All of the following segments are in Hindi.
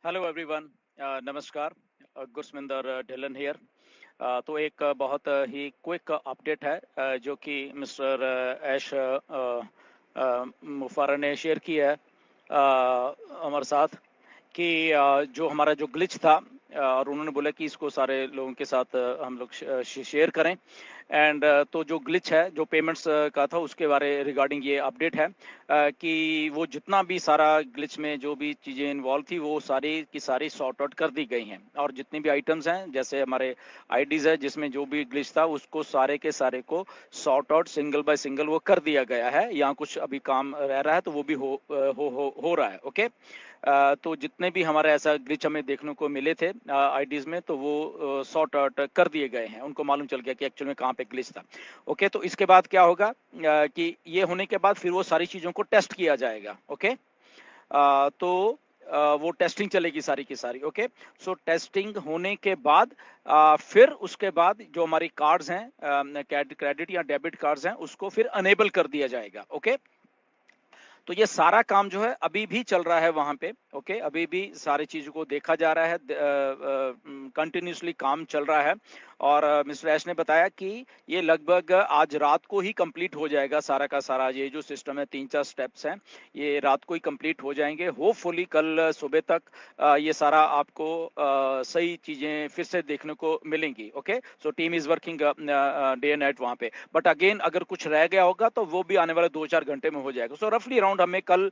Hello everyone. नमस्कार। गुरसमिंदर ढिल्लन हियर। तो एक बहुत ही क्विक अपडेट है जो कि मिस्टर ऐश मुफारा ने शेयर किया है हमारे साथ कि जो हमारा जो ग्लिच था और उन्होंने बोला कि इसको सारे लोगों के साथ हम लोग शेयर करें। एंड तो जो ग्लिच है जो पेमेंट्स का था उसके बारे रिगार्डिंग ये अपडेट है कि वो जितना भी सारा ग्लिच में जो भी चीज़ें इन्वॉल्व थी वो सारी की सारी सॉर्ट आउट कर दी गई हैं और जितनी भी आइटम्स हैं जैसे हमारे आईडीज है जिसमें जो भी ग्लिच था उसको सारे के सारे को sort out single by single वो कर दिया गया है। यहाँ कुछ अभी काम रह रहा है तो वो भी हो रहा है। ओके। तो जितने भी हमारे ऐसा ग्लिच हमें देखने को मिले थे आईडीज में तो वो सॉर्ट आउट कर दिए गए हैं। उनको मालूम चल गया कि एक्चुअल में कहाँ पे ग्लिच था। ओके। तो इसके बाद क्या होगा कि ये होने के बाद फिर वो सारी चीज़ों को टेस्ट किया जाएगा। ओके। तो वो टेस्टिंग चलेगी सारी की सारी। ओके। सो टेस्टिंग होने के बाद फिर उसके बाद जो हमारी कार्ड्स हैं क्रेडिट या डेबिट कार्ड्स हैं उसको फिर अनेबल कर दिया जाएगा। ओके। तो ये सारा काम जो है अभी भी चल रहा है वहां पे। ओके। अभी भी सारी चीजों को देखा जा रहा है, कंटिन्यूसली काम चल रहा है। और मिस्टर ऐश ने बताया कि ये लगभग आज रात को ही कंप्लीट हो जाएगा सारा का सारा। ये जो सिस्टम है 3-4 स्टेप्स हैं ये रात को ही कंप्लीट हो जाएंगे। होपफुली कल सुबह तक ये सारा आपको सही चीजें फिर से देखने को मिलेंगी। Okay. So team is working day and night वहां पे। बट अगेन अगर कुछ रह गया होगा तो वो भी आने वाले 2-4 घंटे में हो जाएगा। सो रफली अराउंड हमें कल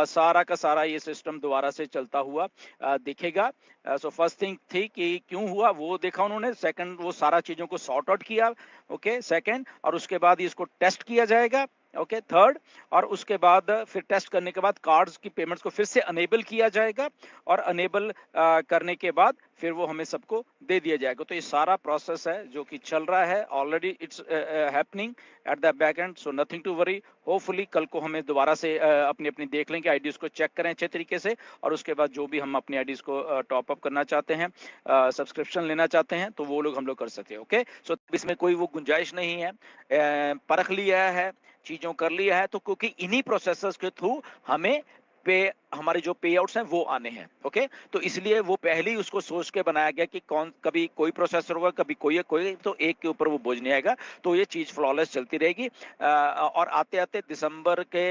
सारा का सारा ये सिस्टम दोबारा से चलता हुआ दिखेगा। सो फर्स्ट थिंग थी कि क्यों हुआ वो देखा उन्होंने। सेकंड वो सारा चीजों को सॉर्ट आउट किया। ओके। सेकंड और उसके बाद इसको टेस्ट किया जाएगा। ओके। थर्ड और उसके बाद फिर टेस्ट करने के बाद कार्ड्स की पेमेंट्स को फिर से अनेबल किया जाएगा और अनेबल करने के बाद फिर वो हमें सबको दे दिया जाएगा। तो ये सारा प्रोसेस है जो कि चल रहा है already. It's happening at the back end. So nothing to worry. Hopefully कल को हमें दोबारा से अपनी अपनी देख लें कि आईडीज को चेक करें अच्छे तरीके से और उसके बाद जो भी हम अपनी आईडीज को टॉप अप करना चाहते हैं सब्सक्रिप्शन लेना चाहते हैं तो वो लोग हम लोग कर सकते हैं। ओके। सो इसमें कोई वो गुंजाइश नहीं है। परख लिया है चीजों कर लिया है तो क्योंकि इन्हीं प्रोसेसर्स के थ्रू हमें पे हमारे जो पे आउट्स हैं वो आने हैं। ओके। तो इसलिए वो पहले ही उसको सोच के बनाया गया कि कौन कभी कोई प्रोसेसर होगा कभी कोई तो एक के ऊपर वो बोझ नहीं आएगा। तो ये चीज फ्लॉलेस चलती रहेगी और आते आते दिसंबर के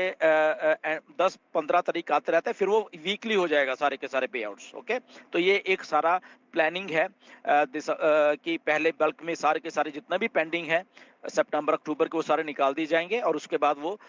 10-15 तारीख आते रहते हैं फिर वो वीकली हो जाएगा सारे के सारे पे आउट्स। ओके। तो ये एक सारा प्लानिंग है कि पहले बल्क में सारे के सारे जितना भी पेंडिंग है सितंबर अक्टूबर के वो सारे निकाल दिए जाएंगे और उसके बाद वो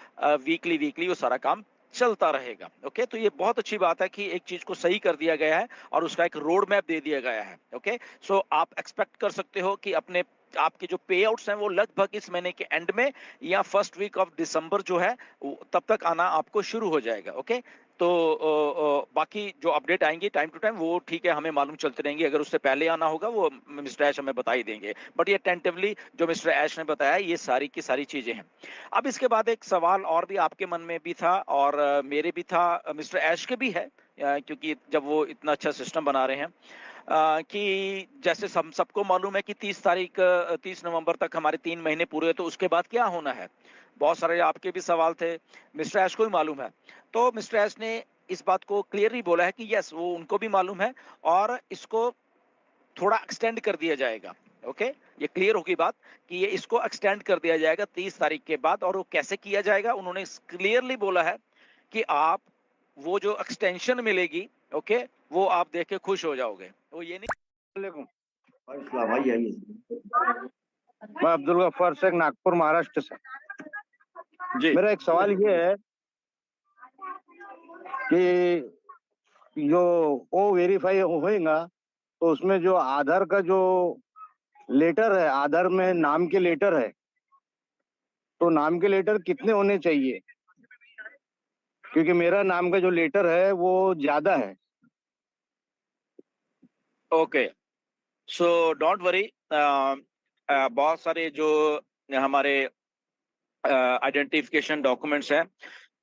वीकली वीकली वो सारा काम चलता रहेगा। ओके। तो ये बहुत अच्छी बात है कि एक चीज को सही कर दिया गया है और उसका एक रोड मैप दे दिया गया है। ओके। सो आप एक्सपेक्ट कर सकते हो कि अपने आपके जो पे आउट्स हैं वो लगभग इस महीने के एंड में या फर्स्ट वीक ऑफ दिसंबर जो है तब तक आना आपको शुरू हो जाएगा। ओके। तो बाकी जो अपडेट आएंगी टाइम टू टाइम वो ठीक है हमें मालूम चलते रहेंगे। अगर उससे पहले आना होगा वो मिस्टर ऐश हमें बता ही देंगे। बट ये टेंटिवली जो मिस्टर ऐश ने बताया ये सारी की सारी चीजें हैं। अब इसके बाद एक सवाल और भी आपके मन में भी था और मेरे भी था मिस्टर ऐश के भी है क्योंकि जब वो इतना अच्छा सिस्टम बना रहे हैं कि जैसे हम सबको मालूम है कि 30 नवंबर तक हमारे 3 महीने पूरे हुए तो उसके बाद क्या होना है। बहुत सारे आपके भी सवाल थे मिस्टर ऐश को भी मालूम है। तो मिस्टर ऐश ने इस बात को क्लियरली बोला है कि यस वो उनको भी मालूम है और इसको थोड़ा एक्सटेंड कर दिया जाएगा। ओके। ये क्लियर होगी बात कि ये इसको एक्सटेंड कर दिया जाएगा 30 तारीख के बाद। और वो कैसे किया जाएगा उन्होंने क्लियरली बोला है कि आप वो जो एक्सटेंशन मिलेगी ओके वो आप देख के खुश हो जाओगे। वो ये नहीं। वालेकुम। भाई आइए। मैं अब्दुल गफ्फार शेख नागपुर महाराष्ट्र से। जी मेरा एक सवाल ये है कि जो वो वेरीफाई होएगा तो उसमें जो आधार का जो लेटर है, आधार में नाम के लेटर है, तो नाम के लेटर कितने होने चाहिए? क्योंकि मेरा नाम का जो लेटर है वो ज्यादा है। ओके। So don't worry. बहुत सारे जो हमारे आइडेंटिफिकेशन डॉक्यूमेंट्स हैं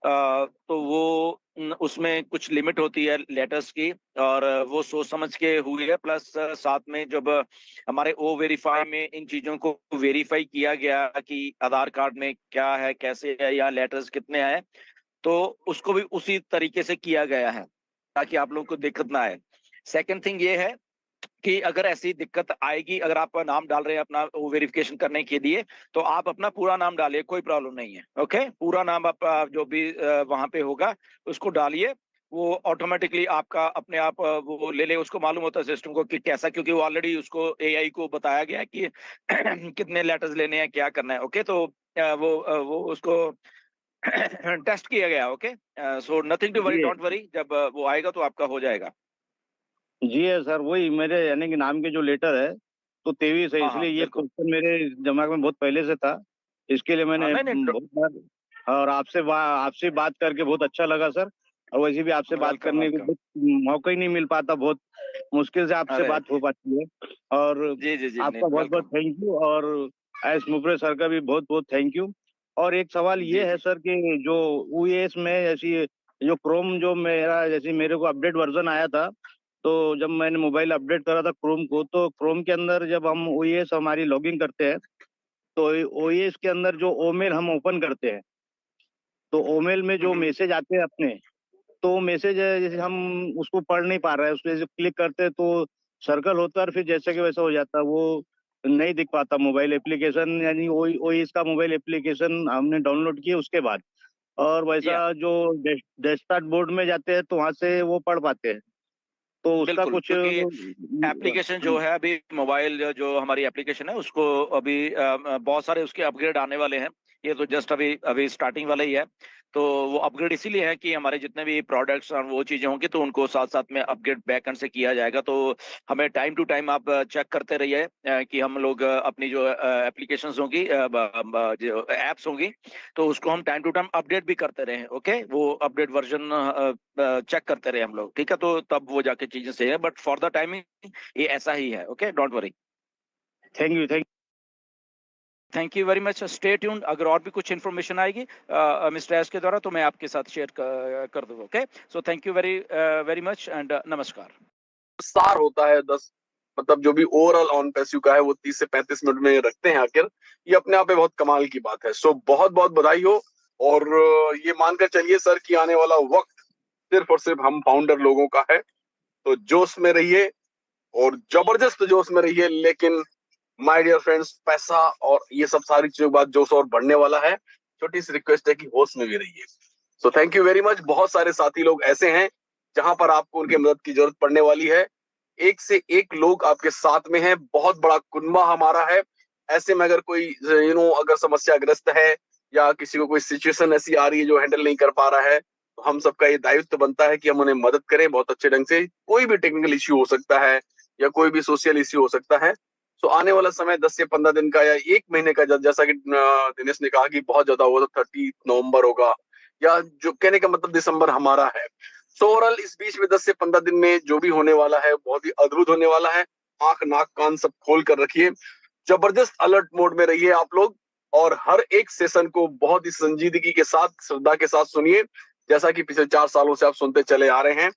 तो वो उसमें कुछ लिमिट होती है लेटर्स की और वो सोच समझ के हुई है। प्लस साथ में जब हमारे ओ वेरीफाई में इन चीजों को वेरीफाई किया गया कि आधार कार्ड में क्या है कैसे है या लेटर्स कितने आए तो उसको भी उसी तरीके से किया गया है ताकि आप लोगों को दिक्कत ना आए। सेकंड थिंग ये है कि अगर ऐसी दिक्कत आएगी, अगर आप नाम डाल रहे हैं अपना वो वेरिफिकेशन करने के लिए, तो आप अपना पूरा नाम डालिए, कोई प्रॉब्लम नहीं है। ओके, पूरा नाम आप जो भी वहां पे होगा उसको डालिए, वो ऑटोमेटिकली आपका अपने आप वो ले ले। उसको मालूम होता है सिस्टम को कि कैसा, क्योंकि वो ऑलरेडी उसको एआई को बताया गया है कि कितने लेटर्स लेने हैं, क्या करना है। ओके, तो वो उसको टेस्ट किया गया। Okay, so nothing to worry, जी डोंट वरी, जब वो आएगा तो आपका हो जाएगा। जी है सर, वही मेरे यानी कि नाम के जो लेटर है तो 23 है, हाँ हाँ इसलिए ये बिल्कुल। क्वेश्चन मेरे दिमाग में बहुत पहले से था। इसके लिए हाँ मैंने नहीं नहीं, बहुत बार, और आपसे बात करके बहुत अच्छा लगा सर। और वैसे भी आपसे बात वेलकम करने को वेलकम। बहुत मौका ही नहीं मिल पाता, बहुत मुश्किल से आपसे अरे बात हो पाती है। और जी जी जी, नहीं आपका बहुत बहुत वेलकम। थैंक यू, और एस मुफरे सर का भी बहुत बहुत थैंक यू। और एक सवाल जी ये है जी। सर कि जो ओएस में ऐसी जो क्रोम जो मेरा जैसे मेरे को अपडेट वर्जन आया था, तो जब मैंने मोबाइल अपडेट करा था क्रोम को, तो क्रोम के अंदर जब हम ओएस हमारी लॉगिन करते हैं, तो ओएस के अंदर जो ओमेल हम ओपन करते हैं, तो ओमेल में जो हम्म, मैसेज आते हैं अपने, तो मैसेज है जैसे हम उसको पढ़ नहीं पा रहे हैं, उस पे जब क्लिक करते हैं तो सर्कल होता है और फिर जैसे कि वैसा हो जाता है, वो नहीं दिख पाता मोबाइल एप्लीकेशन, यानी ओएस का मोबाइल एप्लीकेशन हमने डाउनलोड किया उसके बाद। और या वैसा जो डेस्कटॉप बोर्ड में जाते हैं तो वहां से वो पढ़ पाते हैं, तो उसका बिल्कुल, कुछ क्योंकि एप्लीकेशन जो है अभी मोबाइल जो हमारी एप्लीकेशन है उसको अभी बहुत सारे उसके अपग्रेड आने वाले हैं। ये तो जस्ट अभी अभी स्टार्टिंग वाला ही है। तो वो अपग्रेड इसीलिए है कि हमारे जितने भी प्रोडक्ट्स और वो चीजें होंगी तो उनको साथ साथ में अपग्रेड बैकएंड से किया जाएगा। तो हमें टाइम टू टाइम आप चेक करते रहिए कि हम लोग अपनी जो एप्लीकेशंस होंगी, जो एप्स होंगी, तो उसको हम टाइम टू टाइम अपडेट भी करते रहे। ओके, वो अपडेट वर्जन चेक करते रहे हम लोग, ठीक है, तो तब वो जाके चीजें सही है। बट फॉर द टाइमिंग ये ऐसा ही है। Okay, don't worry. Thank you thank thank you very much, stay tuned. अगर और भी कुछ इन्फॉर्मेशन आएगी मिस्टर एस के द्वारा तो मैं आपके साथ शेयर कर दूंगा। Okay, so thank you very very much and नमस्कार। सार होता है 10, मतलब जो भी ओवरऑल ऑन पैसिव का है वो 30 से 35 मिनट में रखते हैं आखिर। ये अपने आप में बहुत कमाल की बात है। सो बहुत बहुत बधाई हो। और ये मानकर चलिए सर कि आने वाला वक्त सिर्फ और सिर्फ हम फाउंडर लोगों का है। तो जोश में रहिए और जबरदस्त जोश में रहिए। लेकिन माय डियर फ्रेंड्स, पैसा और ये सब सारी चीजों के बाद जोश और बढ़ने वाला है। छोटी सी रिक्वेस्ट है कि होश में भी रहिए। So thank you very much. बहुत सारे साथी लोग ऐसे हैं जहां पर आपको उनके मदद की जरूरत पड़ने वाली है। एक से एक लोग आपके साथ में हैं। बहुत बड़ा कुनबा हमारा है। ऐसे में अगर कोई अगर समस्याग्रस्त है या किसी को कोई सिचुएशन ऐसी आ रही है जो हैंडल नहीं कर पा रहा है, तो हम सबका ये दायित्व बनता है कि हम उन्हें मदद करें बहुत अच्छे ढंग से। कोई भी टेक्निकल इश्यू हो सकता है या कोई भी सोशल इश्यू हो सकता है। तो आने वाला समय 10 से 15 दिन का या एक महीने का, जैसा कि दिनेश ने कहा कि बहुत ज्यादा होगा तो 30 नवंबर होगा, या जो कहने का मतलब दिसंबर हमारा है। सो ओवरऑल इस बीच में 10 से 15 दिन में जो भी होने वाला है बहुत ही अद्भुत होने वाला है। आंख नाक कान सब खोल कर रखिए। जबरदस्त अलर्ट मोड में रहिए आप लोग। और हर एक सेशन को बहुत ही संजीदगी के साथ, श्रद्धा के साथ सुनिए, जैसा कि पिछले 4 सालों से आप सुनते चले आ रहे हैं।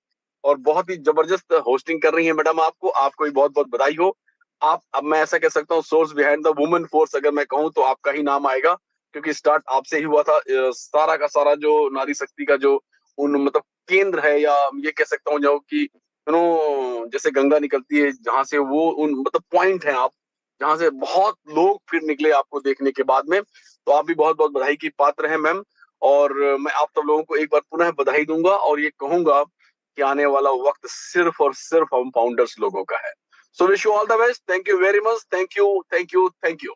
और बहुत ही जबरदस्त होस्टिंग कर रही है मैडम। आपको भी बहुत बहुत बधाई हो। आप, अब मैं ऐसा कह सकता हूँ, source behind the women force अगर मैं कहूँ तो आपका ही नाम आएगा, क्योंकि स्टार्ट आपसे ही हुआ था। सारा का सारा जो नारी शक्ति का जो उन मतलब केंद्र है, या ये कह सकता हूँ जो कि जैसे गंगा निकलती है जहां से, वो उन मतलब पॉइंट है आप, जहां से बहुत लोग फिर निकले आपको देखने के बाद में। तो आप भी बहुत बहुत बधाई की पात्र हैं मैम। और मैं आप सब लोगों को एक बार पुनः बधाई दूंगा और ये कहूंगा कि आने वाला वक्त सिर्फ और सिर्फ हम फाउंडर्स लोगों का है। So wish you all the best. Thank you very much. Thank you thank you thank you.